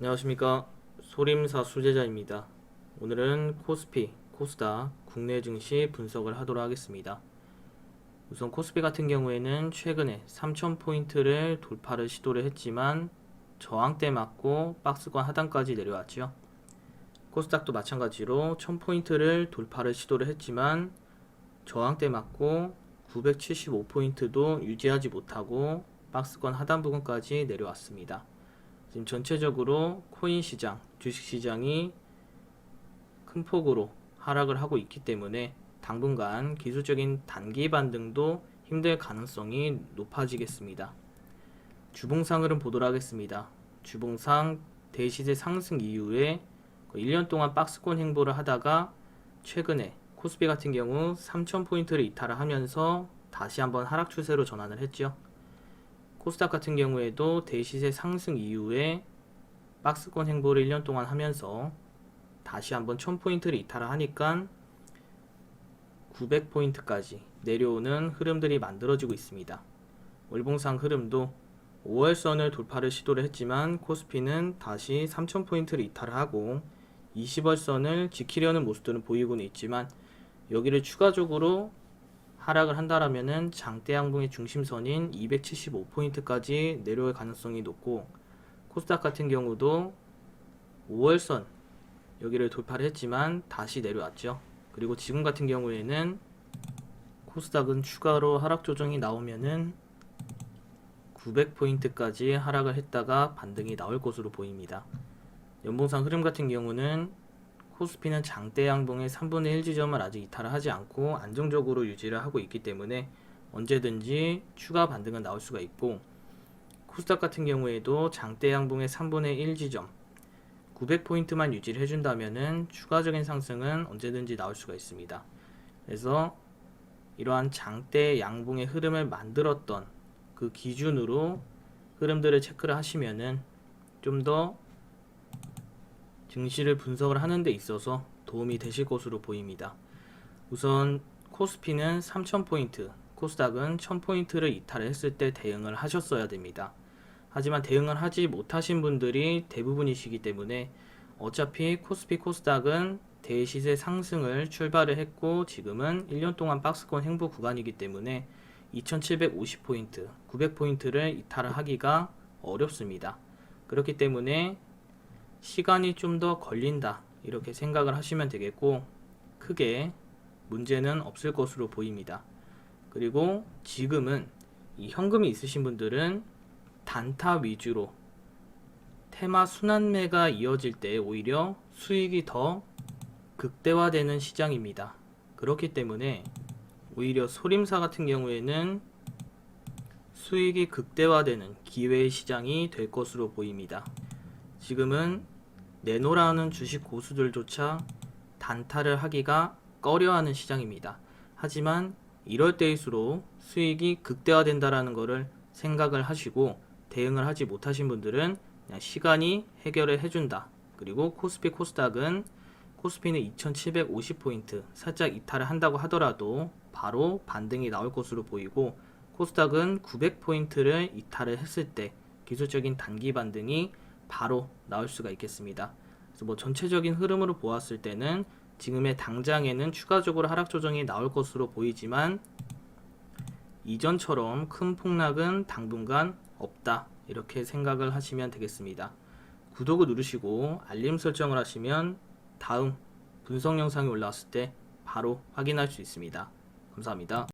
안녕하십니까. 소림사 수제자입니다. 오늘은 코스피, 코스닥, 국내 증시 분석을 하도록 하겠습니다. 우선 코스피 같은 경우에는 최근에 3000포인트를 돌파를 시도를 했지만 저항대 맞고 박스권 하단까지 내려왔죠. 코스닥도 마찬가지로 1000포인트를 돌파를 시도를 했지만 저항대 맞고 975포인트도 유지하지 못하고 박스권 하단 부분까지 내려왔습니다. 지금 전체적으로 코인 시장, 주식 시장이 큰 폭으로 하락을 하고 있기 때문에 당분간 기술적인 단기 반등도 힘들 가능성이 높아지겠습니다. 주봉상 흐름 보도록 하겠습니다. 주봉상 대시세 상승 이후에 1년 동안 박스권 행보를 하다가 최근에 코스피 같은 경우 3000포인트를 이탈을 하면서 다시 한번 하락 추세로 전환을 했죠. 코스닥 같은 경우에도 대시세 상승 이후에 박스권 행보를 1년 동안 하면서 다시 한번 1000포인트를 이탈을 하니까 900포인트까지 내려오는 흐름들이 만들어지고 있습니다. 월봉상 흐름도 5월선을 돌파를 시도를 했지만 코스피는 다시 3000포인트를 이탈을 하고 20월선을 지키려는 모습들은 보이고는 있지만 여기를 추가적으로 하락을 한다라면은 장대 양봉의 중심선인 275포인트까지 내려올 가능성이 높고, 코스닥 같은 경우도 5월선 여기를 돌파를 했지만 다시 내려왔죠. 그리고 지금 같은 경우에는 코스닥은 추가로 하락 조정이 나오면은 900포인트까지 하락을 했다가 반등이 나올 것으로 보입니다. 연봉상 흐름 같은 경우는 코스피는 장대 양봉의 3분의 1 지점을 아직 이탈을 하지 않고 안정적으로 유지를 하고 있기 때문에 언제든지 추가 반등은 나올 수가 있고, 코스닥 같은 경우에도 장대 양봉의 3분의 1 지점 900포인트만 유지를 해준다면은 추가적인 상승은 언제든지 나올 수가 있습니다. 그래서 이러한 장대 양봉의 흐름을 만들었던 그 기준으로 흐름들을 체크를 하시면은 좀 더 증시를 분석을 하는 데 있어서 도움이 되실 것으로 보입니다. 우선 코스피는 3000포인트, 코스닥은 1000포인트를 이탈했을 때 대응을 하셨어야 됩니다. 하지만 대응을 하지 못하신 분들이 대부분이시기 때문에 어차피 코스피, 코스닥은 대시세 상승을 출발을 했고 지금은 1년 동안 박스권 행보 구간이기 때문에 2750포인트, 900포인트를 이탈을 하기가 어렵습니다. 그렇기 때문에 시간이 좀 더 걸린다 이렇게 생각을 하시면 되겠고, 크게 문제는 없을 것으로 보입니다. 그리고 지금은 이 현금이 있으신 분들은 단타 위주로 테마 순환매가 이어질 때 오히려 수익이 더 극대화되는 시장입니다. 그렇기 때문에 오히려 소림사 같은 경우에는 수익이 극대화되는 기회의 시장이 될 것으로 보입니다. 지금은 내놓으라는 주식 고수들조차 단타를 하기가 꺼려하는 시장입니다. 하지만 이럴 때일수록 수익이 극대화된다라는 것을 생각을 하시고 대응을 하지 못하신 분들은 그냥 시간이 해결을 해준다. 그리고 코스피, 코스닥은 코스피는 2750포인트 살짝 이탈을 한다고 하더라도 바로 반등이 나올 것으로 보이고, 코스닥은 900포인트를 이탈을 했을 때 기술적인 단기 반등이 바로 나올 수가 있겠습니다. 그래서 전체적인 흐름으로 보았을 때는 지금의 당장에는 추가적으로 하락 조정이 나올 것으로 보이지만 이전처럼 큰 폭락은 당분간 없다 이렇게 생각을 하시면 되겠습니다. 구독을 누르시고 알림 설정을 하시면 다음 분석 영상이 올라왔을 때 바로 확인할 수 있습니다. 감사합니다.